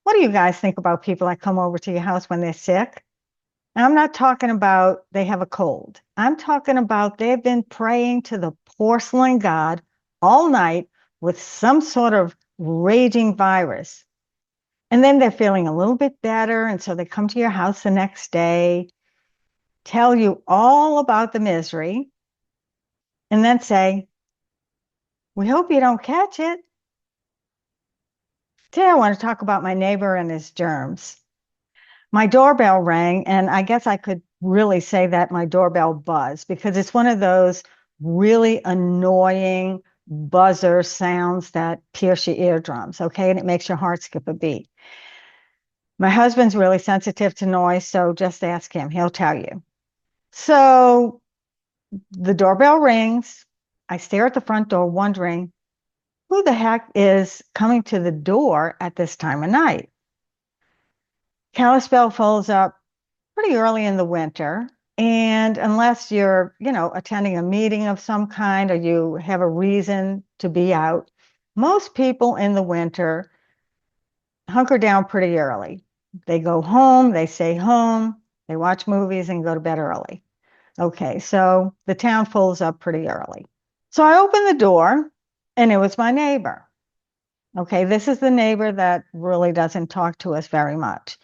What do you guys think about people that come over to your house when they're sick? And I'm not talking about they have a cold. I'm talking about they've been praying to the porcelain god all night with some sort of raging virus. And then they're feeling a little bit better. And so they come to your house the next day, tell you all about the misery, and then say, "We hope you don't catch it." Today, I want to talk about my neighbor and his germs. My doorbell rang, and I guess I could really say that my doorbell buzzed because it's one of those really annoying buzzer sounds that pierce your eardrums, okay? And it makes your heart skip a beat. My husband's really sensitive to noise, so just ask him, he'll tell you. So the doorbell rings. I stare at the front door, wondering who the heck is coming to the door at this time of night. Kalispell folds up pretty early in the winter. And unless you're, attending a meeting of some kind or you have a reason to be out, most people in the winter hunker down pretty early. They go home, they stay home, they watch movies and go to bed early. Okay, so the town fills up pretty early. So I opened the door and it was my neighbor. Okay, this is the neighbor that really doesn't talk to us very much.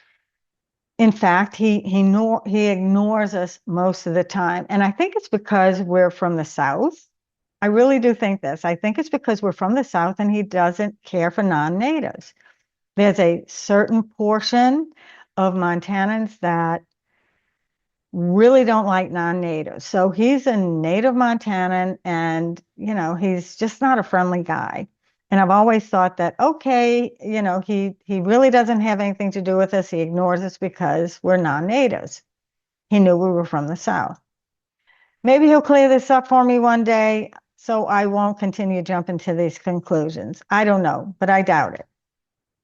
In fact, he ignores us most of the time. And I think it's because we're from the South. I really do think this. I think it's because we're from the South and he doesn't care for non-natives. There's a certain portion of Montanans that really don't like non-natives. So he's a native Montanan and, he's just not a friendly guy. And I've always thought that, okay, he really doesn't have anything to do with us. He ignores us because we're non-natives. He knew we were from the South. Maybe he'll clear this up for me one day, so I won't continue jumping to these conclusions. I don't know, but I doubt it.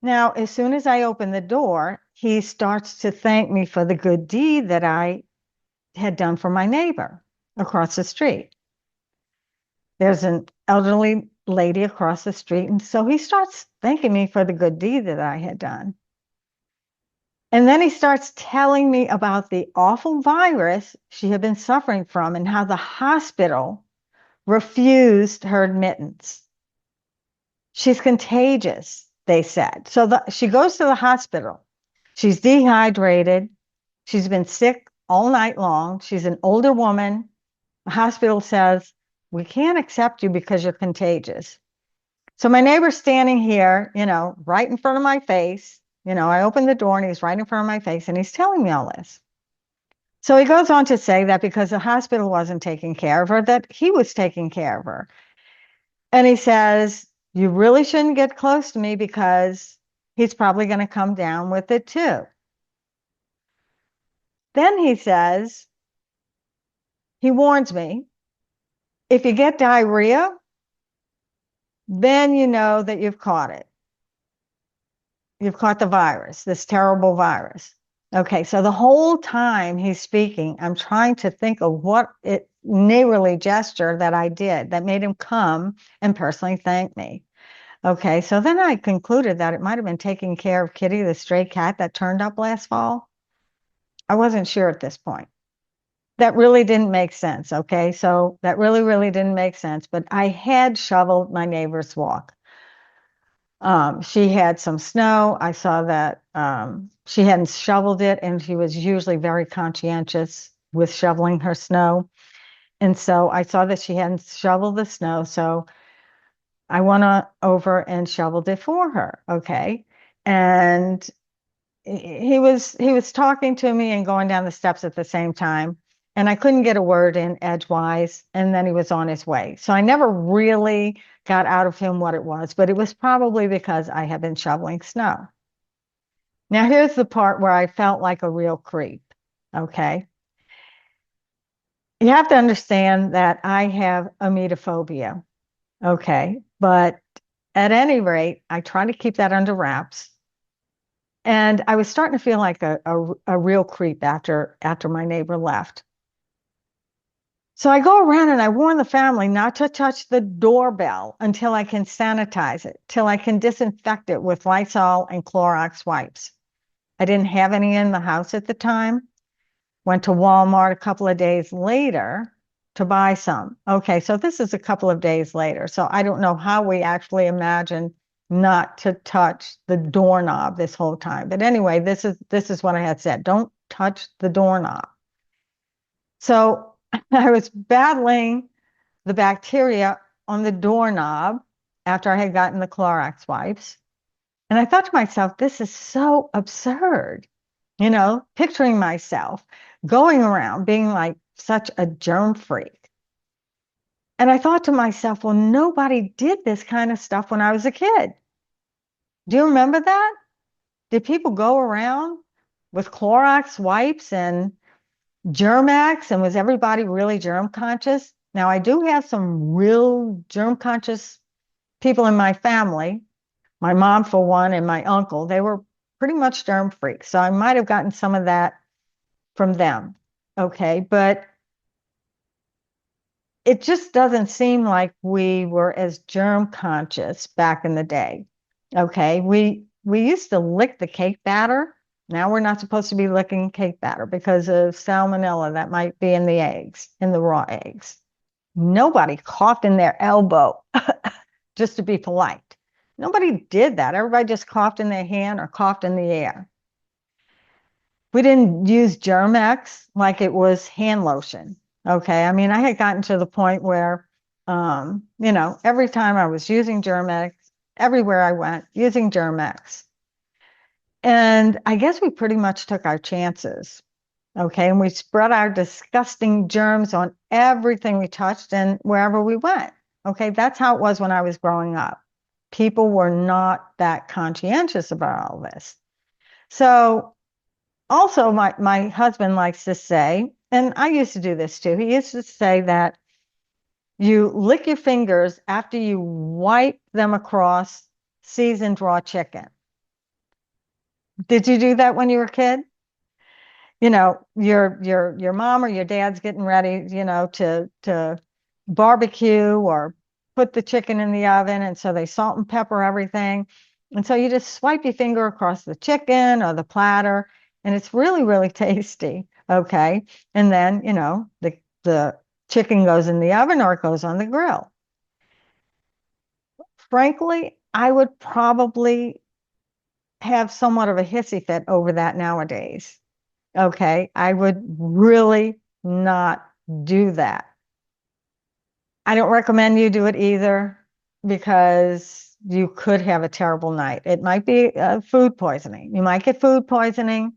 Now, as soon as I open the door, he starts to thank me for the good deed that I had done for my neighbor across the street. There's an elderly lady across the street, and so he starts thanking me for the good deed that I had done. And then he starts telling me about the awful virus she had been suffering from and how the hospital refused her admittance. She's contagious, they said. So she goes to the hospital. She's dehydrated. She's been sick all night long. She's an older woman. The hospital says, "We can't accept you because you're contagious." So my neighbor's standing here, right in front of my face. I open the door and he's right in front of my face and he's telling me all this. So he goes on to say that because the hospital wasn't taking care of her, that he was taking care of her. And he says, "You really shouldn't get close to me because he's probably going to come down with it too." Then he warns me, if you get diarrhea, then you know that you've caught it. You've caught the virus, this terrible virus. Okay, so the whole time he's speaking, I'm trying to think of what neighborly gesture that I did that made him come and personally thank me. Okay, so then I concluded that it might have been taking care of Kitty, the stray cat that turned up last fall. I wasn't sure at this point. That really didn't make sense. Okay, so that really, really didn't make sense. But I had shoveled my neighbor's walk. She had some snow. I saw that she hadn't shoveled it, and she was usually very conscientious with shoveling her snow. And so I saw that she hadn't shoveled the snow. So I went over and shoveled it for her. Okay. And he was talking to me and going down the steps at the same time. And I couldn't get a word in edgewise. And then he was on his way. So I never really got out of him what it was, but it was probably because I had been shoveling snow. Now, here's the part where I felt like a real creep. Okay. You have to understand that I have emetophobia. Okay. But at any rate, I try to keep that under wraps. And I was starting to feel like a real creep after my neighbor left. So I go around and I warn the family not to touch the doorbell until I can sanitize it, till I can disinfect it with Lysol and Clorox wipes. I didn't have any in the house at the time. Went to Walmart a couple of days later to buy some. Okay, so this is a couple of days later. So I don't know how we actually imagined not to touch the doorknob this whole time. But anyway, this is what I had said. Don't touch the doorknob. So I was battling the bacteria on the doorknob after I had gotten the Clorox wipes. And I thought to myself, this is so absurd, picturing myself going around being like such a germ freak. And I thought to myself, well, nobody did this kind of stuff when I was a kid. Do you remember that? Did people go around with Clorox wipes and Germax, and was everybody really germ conscious? Now, I do have some real germ conscious people in my family, my mom, for one, and my uncle. They were pretty much germ freaks. So I might have gotten some of that from them. Okay. But it just doesn't seem like we were as germ conscious back in the day. Okay. We used to lick the cake batter. Now we're not supposed to be licking cake batter because of salmonella that might be in the eggs, in the raw eggs. Nobody coughed in their elbow just to be polite. Nobody did that. Everybody just coughed in their hand or coughed in the air. We didn't use Germex like it was hand lotion. Okay. I mean, I had gotten to the point where, every time I was using Germex, everywhere I went, using Germex. And I guess we pretty much took our chances. Okay. And we spread our disgusting germs on everything we touched and wherever we went. Okay. That's how it was when I was growing up. People were not that conscientious about all this. So, also, my husband likes to say, and I used to do this too, he used to say that you lick your fingers after you wipe them across seasoned raw chicken. Did you do that when you were a kid? Your mom or your dad's getting ready, to barbecue or put the chicken in the oven, and so they salt and pepper everything. And so you just swipe your finger across the chicken or the platter, and it's really, really tasty. Okay. And then, the chicken goes in the oven or it goes on the grill. Frankly, I would probably have somewhat of a hissy fit over that nowadays. Okay. I would really not do that. I don't recommend you do it either because you could have a terrible night. It might be food poisoning. You might get food poisoning.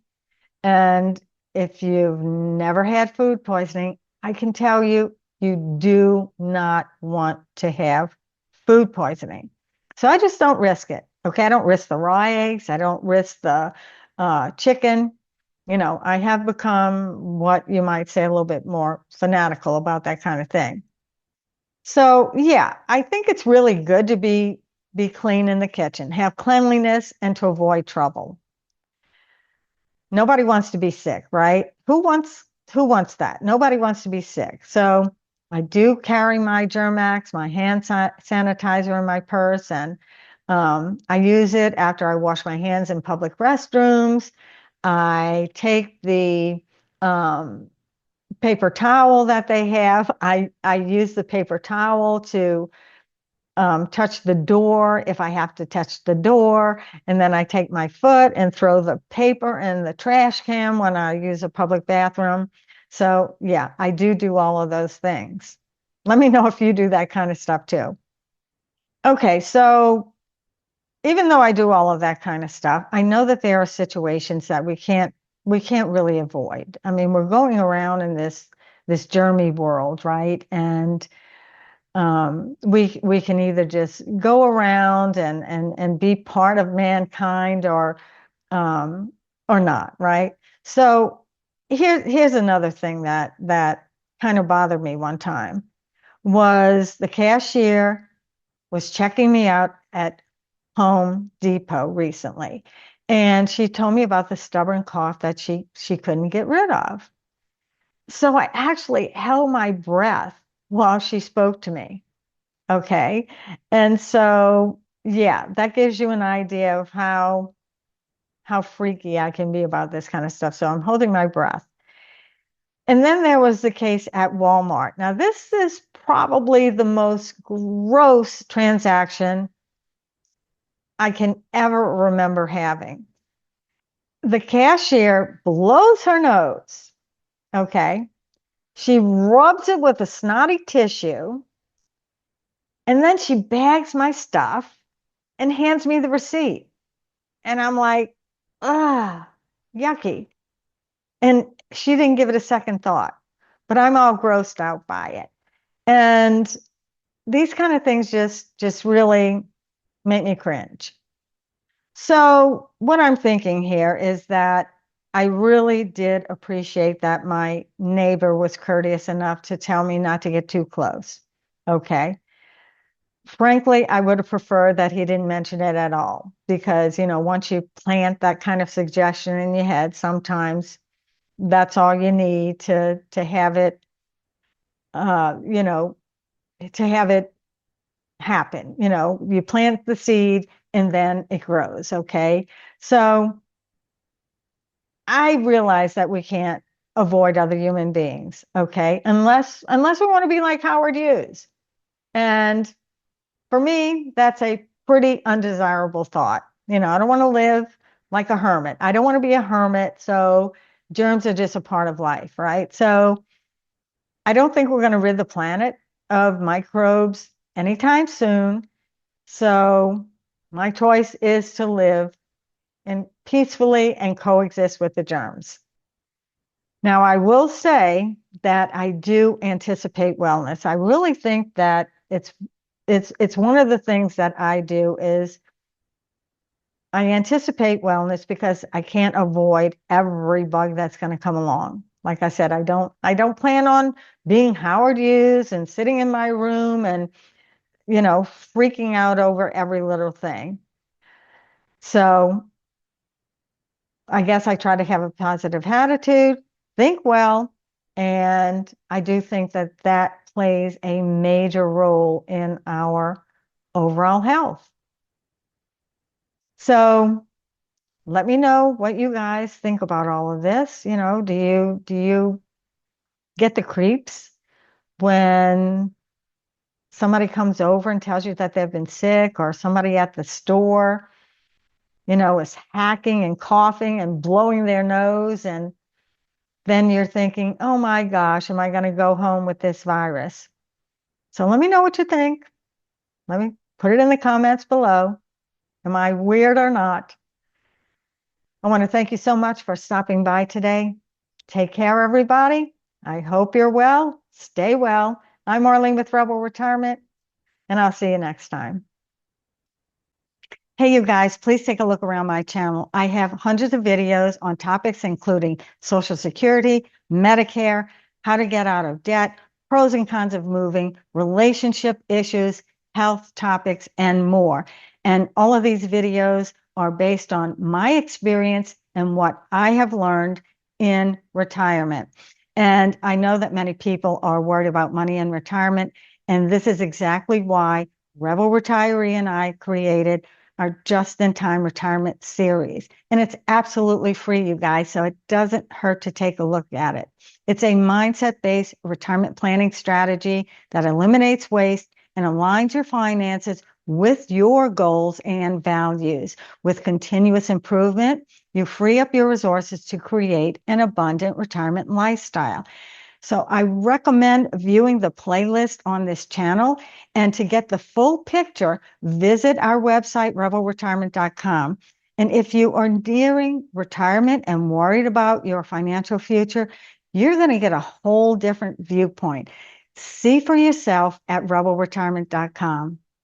And if you've never had food poisoning, I can tell you, you do not want to have food poisoning. So I just don't risk it. Okay. I don't risk the raw eggs. I don't risk the chicken. I have become what you might say a little bit more fanatical about that kind of thing. So yeah, I think it's really good to be clean in the kitchen, have cleanliness, and to avoid trouble. Nobody wants to be sick, right? Who wants that? Nobody wants to be sick. So I do carry my Germax, my hand sanitizer in my purse, and I use it after I wash my hands in public restrooms. I take the paper towel that they have. I use the paper towel to touch the door if I have to touch the door. And then I take my foot and throw the paper in the trash can when I use a public bathroom. So, yeah, I do all of those things. Let me know if you do that kind of stuff too. Okay, so even though I do all of that kind of stuff, I know that there are situations that we can't really avoid. I mean, we're going around in this germy world, right? And we can either just go around and be part of mankind um, or not, right? So here's another thing that kind of bothered me one time was the cashier was checking me out at Home Depot recently, and she told me about the stubborn cough that she couldn't get rid of. So I actually held my breath while she spoke to me. Okay. And so, yeah, that gives you an idea of how freaky I can be about this kind of stuff. So I'm holding my breath. And then there was the case at Walmart. Now, this is probably the most gross transaction I can ever remember having. The cashier blows her nose. Okay. She rubs it with a snotty tissue, and then she bags my stuff and hands me the receipt. And I'm like, ah, yucky. And she didn't give it a second thought, but I'm all grossed out by it. And these kind of things just really make me cringe. So what I'm thinking here is that I really did appreciate that my neighbor was courteous enough to tell me not to get too close. Okay. Frankly, I would have preferred that he didn't mention it at all because, once you plant that kind of suggestion in your head, sometimes that's all you need to have it, uh, you know, to have it happen. You plant the seed and then it grows. Okay. So I realize that we can't avoid other human beings. Okay. Unless we want to be like Howard Hughes. And for me, that's a pretty undesirable thought. I don't want to live like a hermit. I don't want to be a hermit. So germs are just a part of life, right? So I don't think we're going to rid the planet of microbes anytime soon. So my choice is to live and peacefully and coexist with the germs. Now, I will say that I do anticipate wellness. I really think that it's one of the things that I do is I anticipate wellness because I can't avoid every bug that's going to come along. Like I said, I don't plan on being Howard Hughes and sitting in my room and, freaking out over every little thing. So I guess I try to have a positive attitude, think well, and I do think that that plays a major role in our overall health. So let me know what you guys think about all of this. Do you get the creeps when somebody comes over and tells you that they've been sick, or somebody at the store, is hacking and coughing and blowing their nose, and then you're thinking, oh my gosh, am I going to go home with this virus? So let me know what you think. Let me put it in the comments below. Am I weird or not? I want to thank you so much for stopping by today. Take care, everybody. I hope you're well. Stay well. I'm Marlene with Rebel Retirement, and I'll see you next time. Hey, you guys, please take a look around my channel. I have hundreds of videos on topics including Social Security, Medicare, how to get out of debt, pros and cons of moving, relationship issues, health topics, and more. And all of these videos are based on my experience and what I have learned in retirement. And I know that many people are worried about money in retirement, and this is exactly why Rebel Retiree and I created our just-in-time retirement series. And it's absolutely free, you guys, so it doesn't hurt to take a look at it. It's a mindset-based retirement planning strategy that eliminates waste and aligns your finances with your goals and values. With continuous improvement, you free up your resources to create an abundant retirement lifestyle. So I recommend viewing the playlist on this channel. And to get the full picture, visit our website, rebelretirement.com. And if you are nearing retirement and worried about your financial future, you're going to get a whole different viewpoint. See for yourself at rebelretirement.com.